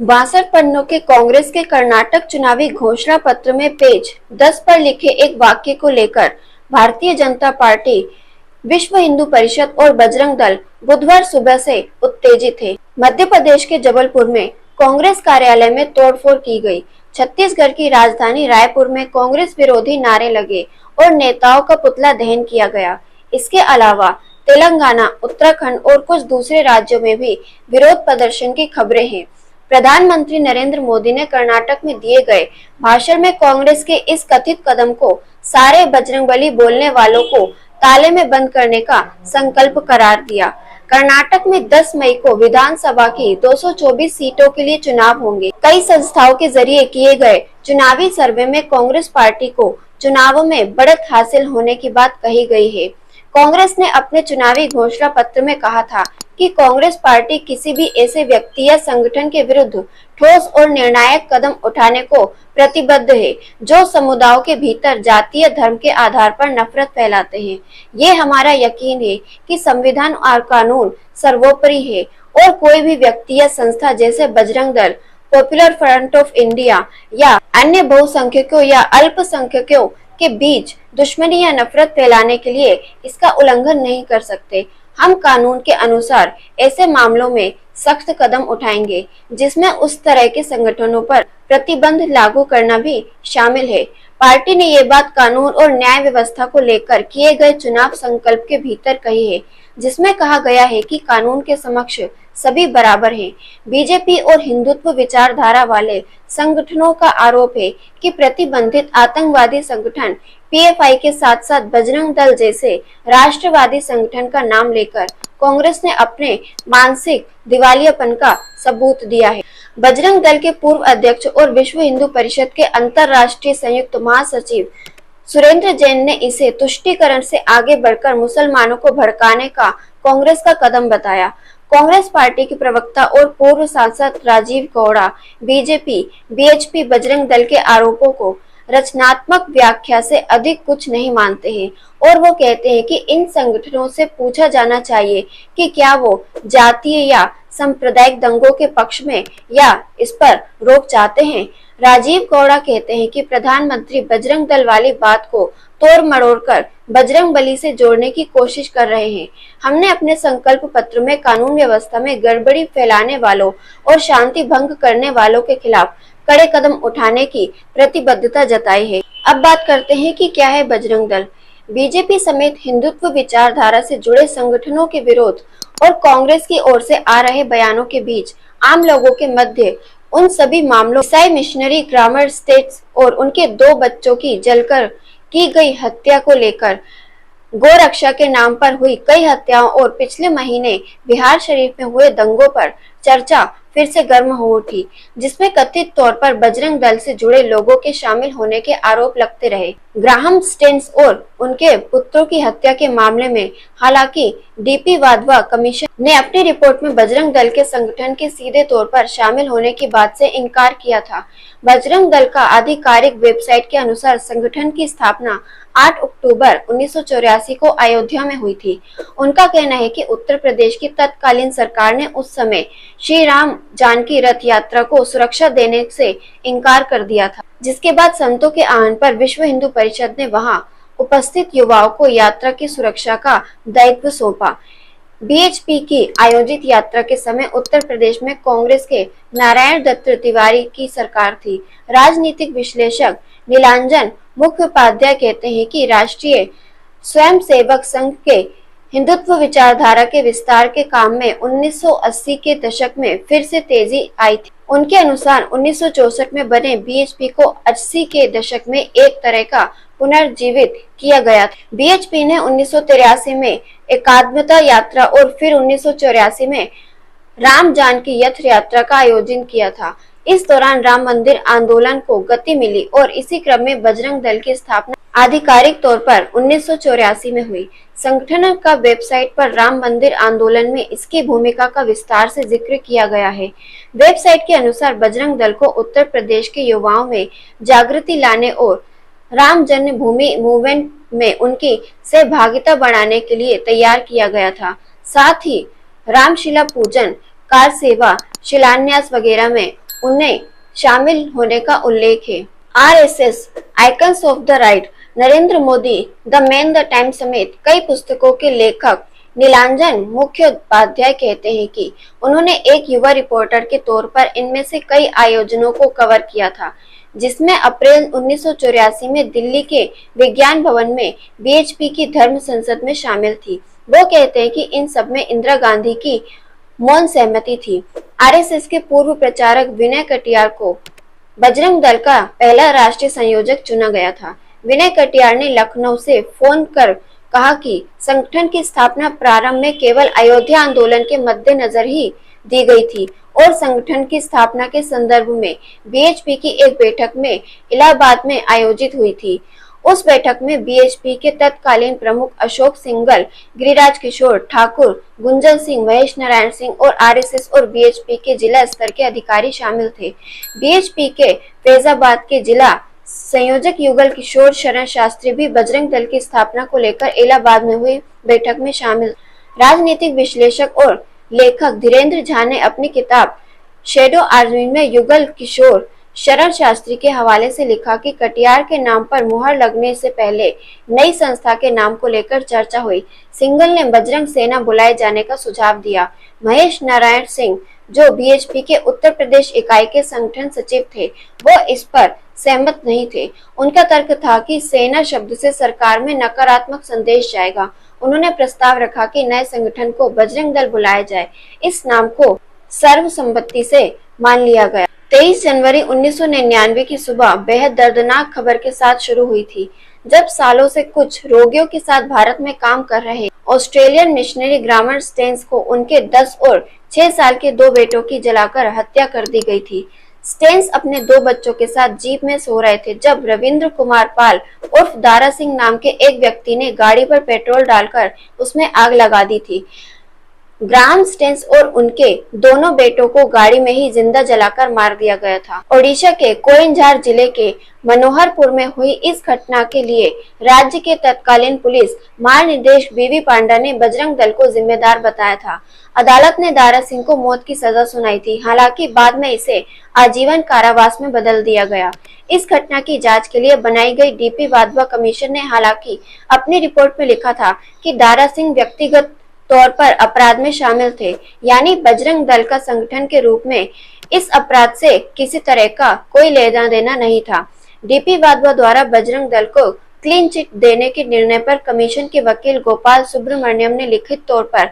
62 पन्नों के कांग्रेस के कर्नाटक चुनावी घोषणा पत्र में पेज 10 पर लिखे एक वाक्य को लेकर भारतीय जनता पार्टी, विश्व हिंदू परिषद और बजरंग दल बुधवार सुबह से उत्तेजित थे। मध्य प्रदेश के जबलपुर में कांग्रेस कार्यालय में तोड़फोड़ की गई। छत्तीसगढ़ की राजधानी रायपुर में कांग्रेस विरोधी नारे लगे और नेताओं का पुतला दहन किया गया। इसके अलावा तेलंगाना, उत्तराखंड और कुछ दूसरे राज्यों में भी विरोध प्रदर्शन की खबरें हैं। प्रधानमंत्री नरेंद्र मोदी ने कर्नाटक में दिए गए भाषण में कांग्रेस के इस कथित कदम को सारे बजरंगबली बोलने वालों को ताले में बंद करने का संकल्प करार दिया। कर्नाटक में 10 मई को विधानसभा की 224 सीटों के लिए चुनाव होंगे। कई संस्थाओं के जरिए किए गए चुनावी सर्वे में कांग्रेस पार्टी को चुनावों में बढ़त हासिल होने की बात कही गई है। कांग्रेस ने अपने चुनावी घोषणा पत्र में कहा था कि कांग्रेस पार्टी किसी भी ऐसे व्यक्ति या संगठन के विरुद्ध ठोस और निर्णायक कदम उठाने को प्रतिबद्ध है जो समुदायों के भीतर जातीय धर्म के आधार पर नफरत फैलाते हैं। ये हमारा यकीन है कि संविधान और कानून सर्वोपरि है और कोई भी व्यक्ति या संस्था जैसे Bajrang Dal, popular front of India या अन्य बहुसंख्यकों या अल्पसंख्यकों के बीच दुश्मनी या नफरत फैलाने के लिए इसका उल्लंघन नहीं कर सकते। हम कानून के अनुसार ऐसे मामलों में सख्त कदम उठाएंगे जिसमें उस तरह के संगठनों पर प्रतिबंध लागू करना भी शामिल है। पार्टी ने ये बात कानून और न्याय व्यवस्था को लेकर किए गए चुनाव संकल्प के भीतर कही है, जिसमें कहा गया है कि कानून के समक्ष सभी बराबर हैं। बीजेपी और हिंदुत्व विचारधारा वाले संगठनों का आरोप है कि प्रतिबंधित आतंकवादी संगठन पीएफआई के साथ साथ बजरंग दल जैसे राष्ट्रवादी संगठन का नाम लेकर कांग्रेस ने अपने मानसिक दिवालियापन का सबूत दिया है। बजरंग दल के पूर्व अध्यक्ष और विश्व हिंदू परिषद के अंतर्राष्ट्रीय संयुक्त महासचिव सुरेंद्र जैन ने इसे तुष्टीकरण से आगे बढ़कर मुसलमानों को भड़काने का कांग्रेस का कदम बताया। कांग्रेस पार्टी के प्रवक्ता और पूर्व सांसद राजीव गौड़ा बीजेपी, बीएचपी, बजरंग दल के आरोपों को रचनात्मक व्याख्या से अधिक कुछ नहीं मानते हैं और वो कहते हैं कि इन संगठनों से पूछा जाना चाहिए कि क्या वो जातीय या सांप्रदायिक दंगों के पक्ष में या इस पर रोक चाहते हैं। राजीव गौड़ा कहते हैं कि प्रधानमंत्री बजरंग दल वाली बात को तोड़ मरोड़ कर बजरंग बली से जोड़ने की कोशिश कर रहे हैं। हमने अपने संकल्प पत्र में कानून व्यवस्था में गड़बड़ी फैलाने वालों और शांति भंग करने वालों के खिलाफ कड़े कदम उठाने की प्रतिबद्धता जताई है। अब बात करते हैं कि क्या है बजरंग दल। बीजेपी समेत हिंदुत्व विचारधारा से जुड़े संगठनों के विरोध और कांग्रेस की ओर से आ रहे बयानों के बीच आम लोगों के मध्य उन सभी मामलों ईसाई मिशनरी ग्रामर स्टेट्स और उनके 2 बच्चों की जलकर की गई हत्या को लेकर गोरक्षा के नाम पर हुई कई हत्याओं और पिछले महीने बिहार शरीफ में हुए दंगों पर चर्चा फिर से गर्म हो उठी, जिसमें कथित तौर पर बजरंग दल से जुड़े लोगों के शामिल होने के आरोप लगते रहे। ग्राहम स्टेन्स और उनके पुत्रों की हत्या के मामले में हालांकि डीपी वाधवा कमीशन ने अपनी रिपोर्ट में बजरंग दल के संगठन के सीधे तौर पर शामिल होने की बात से इनकार किया था। बजरंग दल का आधिकारिक वेबसाइट के अनुसार संगठन की स्थापना 8 अक्टूबर 1984 को अयोध्या में हुई थी। उनका कहना है कि उत्तर प्रदेश की तत्कालीन सरकार ने उस समय श्री राम जानकी रथ यात्रा को सुरक्षा देने से इनकार कर दिया था, जिसके बाद संतों के आह्वान पर विश्व हिंदू परिषद ने वहां उपस्थित युवाओं को यात्रा की सुरक्षा का दायित्व सौंपा। बीएचपी की आयोजित यात्रा के समय उत्तर प्रदेश में कांग्रेस के नारायण दत्त तिवारी की सरकार थी। राजनीतिक विश्लेषक नीलांजन मुखोपाध्याय कहते हैं कि राष्ट्रीय स्वयंसेवक संघ के हिंदुत्व विचारधारा के विस्तार के काम में 1980 के दशक में फिर से तेजी आई थी। उनके अनुसार 1964 में बने बीएचपी को 80 के दशक में एक तरह का पुनर्जीवित किया गया था। बीएचपी ने 1983 में एकात्मता यात्रा और फिर 1984 में राम जानकी रथ यात्रा का आयोजन किया था। इस दौरान राम मंदिर आंदोलन को गति मिली और इसी क्रम में बजरंग दल की स्थापना आधिकारिक तौर पर 1984 में हुई। संगठन का वेबसाइट पर राम मंदिर आंदोलन में इसकी भूमिका का विस्तार से जिक्र किया गया है। वेबसाइट के अनुसार बजरंग दल को उत्तर प्रदेश के युवाओं में जागृति लाने और राम जन्मभूमि मूवमेंट में उनकी सहभागिता बढ़ाने के लिए तैयार किया गया था। साथ ही रामशिला पूजन, कार सेवा, शिलान्यास वगैरह में उन्हें शामिल होने का उल्लेख है। RSS icons of the right, Narendra Modi, the man the time समेत कई पुस्तकों के लेखक नीलांजन मुखोपाध्याय कहते हैं कि उन्होंने एक युवा रिपोर्टर के तौर पर इनमें से कई आयोजनों को कवर किया था, जिसमें अप्रैल 1984 में दिल्ली के विज्ञान भवन में बीएचपी की धर्म संसद में शामिल थी। वो कहते हैं कि इन सब में इंदिरा गांधी की मौन सहमति थी। आरएसएस के पूर्व प्रचारक विनय कटियार को बजरंग दल का पहला राष्ट्रीय संयोजक चुना गया था। विनय कटियार ने लखनऊ से फोन कर कहा कि संगठन की स्थापना प्रारंभ में केवल अयोध्या आंदोलन के मद्देनजर ही दी गई थी और संगठन की स्थापना के संदर्भ में बीएचपी की एक बैठक में इलाहाबाद में आयोजित हुई थी। उस बैठक में बीएचपी के तत्कालीन प्रमुख अशोक सिंघल, गिरिराज किशोर ठाकुर, गुंजन सिंह, महेश नारायण सिंह और आरएसएस और बीएचपी के जिला स्तर के अधिकारी शामिल थे। बीएचपी के फैजाबाद के जिला संयोजक युगल किशोर शरण शास्त्री भी बजरंग दल की स्थापना को लेकर इलाहाबाद में हुई बैठक में शामिल। राजनीतिक विश्लेषक और लेखक धीरेन्द्र झा ने अपनी किताब शेडो आर्मी में युगल किशोर शरण शास्त्री के हवाले से लिखा कि कटियार के नाम पर मुहर लगने से पहले नई संस्था के नाम को लेकर चर्चा हुई। सिंघल ने बजरंग सेना बुलाए जाने का सुझाव दिया। महेश नारायण सिंह, जो बीएचपी के उत्तर प्रदेश इकाई के संगठन सचिव थे, वो इस पर सहमत नहीं थे। उनका तर्क था कि सेना शब्द से सरकार में नकारात्मक संदेश जाएगा। उन्होंने प्रस्ताव रखा कि नए संगठन को बजरंग दल बुलाया जाए। इस नाम को सर्वसम्मति से मान लिया गया। 23 जनवरी 1999 की सुबह बेहद दर्दनाक खबर के साथ शुरू हुई थी, जब सालों से कुछ रोगियों के साथ भारत में काम कर रहे ऑस्ट्रेलियन मिशनरी ग्रामर स्टेन्स को उनके 10 और 6 साल के 2 बेटों की जलाकर हत्या कर दी गई थी। स्टेन्स अपने 2 बच्चों के साथ जीप में सो रहे थे जब रविंद्र कुमार पाल उर्फ दारा सिंह नाम के एक व्यक्ति ने गाड़ी पर पेट्रोल डालकर उसमें आग लगा दी थी। ग्राहम स्टेन्स और उनके दोनों बेटों को गाड़ी में ही जिंदा जलाकर मार दिया गया था। ओडिशा के कोइंझार जिले के मनोहरपुर में हुई इस घटना के लिए राज्य के तत्कालीन पुलिस महानिदेशक बीवी पांडा ने बजरंग दल को जिम्मेदार बताया था। अदालत ने दारा सिंह को मौत की सजा सुनाई थी, हालांकि बाद में इसे आजीवन कारावास में बदल दिया गया। इस घटना की जांच के लिए बनाई गई डीपी वाधवा कमीशन ने हालांकि अपनी रिपोर्ट में लिखा था कि दारा सिंह व्यक्तिगत तौर पर अपराध में शामिल थे, यानी बजरंग दल का संगठन के रूप में इस अपराध से किसी तरह का कोई लेना देना नहीं था। डीपी वाधवा द्वारा बजरंग दल को क्लीन चिट देने के निर्णय पर कमीशन के वकील गोपाल सुब्रमण्यम ने लिखित तौर पर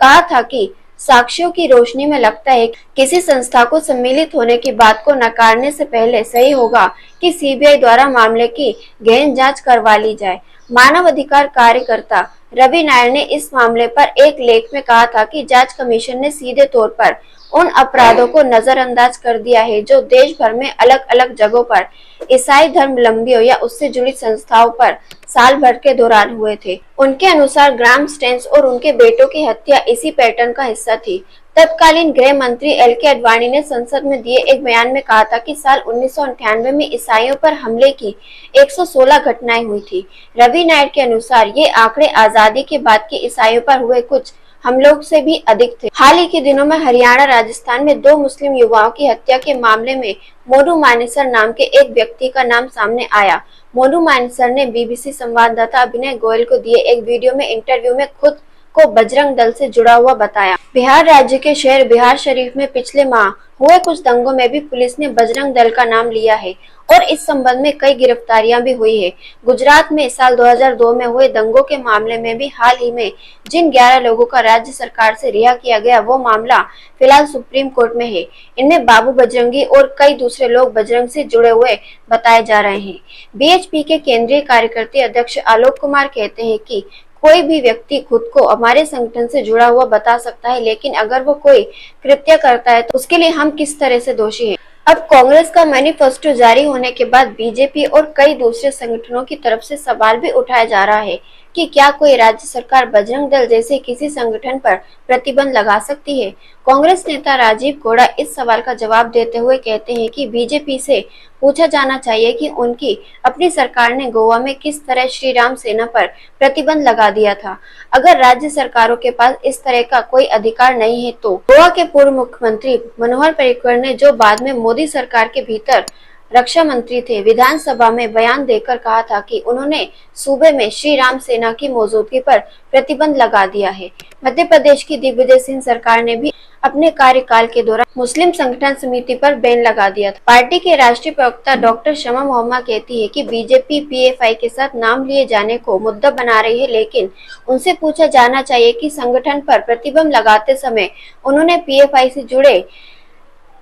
कहा था कि साक्ष्यों की रोशनी में लगता है कि किसी संस्था को सम्मिलित होने की बात को नकारने से पहले सही होगा कि सीबीआई द्वारा मामले की गहन जांच करवा ली जाए। मानव अधिकार कार्यकर्ता रवि नायर ने इस मामले पर एक लेख में कहा था कि जांच कमीशन ने सीधे तौर पर उन अपराधों को नजरअंदाज कर दिया है जो देश भर में अलग अलग जगहों पर ईसाई धर्मावलंबियों या उससे जुड़ी संस्थाओं पर साल भर के दौरान हुए थे। उनके अनुसार ग्राहम स्टेन्स और उनके बेटों की हत्या इसी पैटर्न का हिस्सा थी। तत्कालीन गृह मंत्री एल.के. आडवाणी ने संसद में दिए एक बयान में कहा था कि साल 1998 में ईसाइयों पर हमले की 116 घटनाएं हुई थी। रवि नायर के अनुसार ये आंकड़े आजादी के बाद के ईसाइयों पर हुए कुछ हमलों से भी अधिक थे। हाल ही के दिनों में हरियाणा, राजस्थान में 2 मुस्लिम युवाओं की हत्या के मामले में मोनू मानेसर नाम के एक व्यक्ति का नाम सामने आया। मोनू मानेसर ने बीबीसी संवाददाता अभिनय गोयल को दिए एक वीडियो में इंटरव्यू में खुद को बजरंग दल से जुड़ा हुआ बताया। बिहार राज्य के शहर बिहार शरीफ में पिछले माह हुए कुछ दंगों में भी पुलिस ने बजरंग दल का नाम लिया है और इस संबंध में कई गिरफ्तारियां भी हुई है। गुजरात में साल 2002 में हुए दंगों के मामले में भी हाल ही में जिन 11 लोगों का राज्य सरकार से रिहा किया गया, वो मामला फिलहाल सुप्रीम कोर्ट में है। इनमें बाबू बजरंगी और कई दूसरे लोग बजरंग से जुड़े हुए बताए जा रहे हैं। बीएचपी के केंद्रीय कार्यकारिणी अध्यक्ष आलोक कुमार कहते हैं कि कोई भी व्यक्ति खुद को हमारे संगठन से जुड़ा हुआ बता सकता है, लेकिन अगर वो कोई कृत्य करता है तो उसके लिए हम किस तरह से दोषी हैं। अब कांग्रेस का मैनिफेस्टो जारी होने के बाद बीजेपी और कई दूसरे संगठनों की तरफ से सवाल भी उठाया जा रहा है कि क्या कोई राज्य सरकार बजरंग दल जैसे किसी संगठन पर प्रतिबंध लगा सकती है? कांग्रेस नेता राजीव गौड़ा इस सवाल का जवाब देते हुए कहते हैं कि बीजेपी से पूछा जाना चाहिए कि उनकी अपनी सरकार ने गोवा में किस तरह श्री राम सेना पर प्रतिबंध लगा दिया था। अगर राज्य सरकारों के पास इस तरह का कोई अधिकार नहीं है तो गोवा के पूर्व मुख्यमंत्री मनोहर पर्रिकर ने, जो बाद में मोदी सरकार के भीतर रक्षा मंत्री थे, विधानसभा में बयान देकर कहा था कि उन्होंने सूबे में श्री राम सेना की मौजूदगी पर प्रतिबंध लगा दिया है। मध्य प्रदेश की दिग्विजय सिंह सरकार ने भी अपने कार्यकाल के दौरान मुस्लिम संगठन समिति पर बैन लगा दिया था। पार्टी के राष्ट्रीय प्रवक्ता डॉक्टर शमा मोहम्मद कहती है कि बीजेपी पीएफआई के साथ नाम लिए जाने को मुद्दा बना रही है, लेकिन उनसे पूछा जाना चाहिए कि संगठन पर प्रतिबंध लगाते समय उन्होंने पीएफआई से जुड़े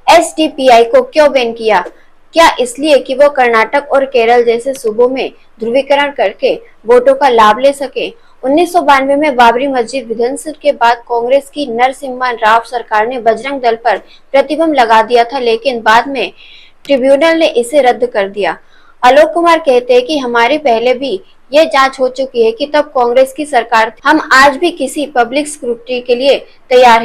एसडीपीआई को क्यों बैन किया? क्या इसलिए कि वो कर्नाटक और केरल जैसे सूबों में ध्रुवीकरण करके वोटों का लाभ ले सके? 1992 में बाबरी मस्जिद विध्वंस के बाद कांग्रेस की नरसिम्हा राव सरकार ने बजरंग दल पर प्रतिबंध लगा दिया था, लेकिन बाद में ट्रिब्यूनल ने इसे रद्द कर दिया। आलोक कुमार कहते हैं कि हमारी पहले भी ये जांच हो चुकी है कि तब कांग्रेस की सरकार थी। हम आज भी किसी पब्लिक स्क्रूटनी के लिए तैयार हैं।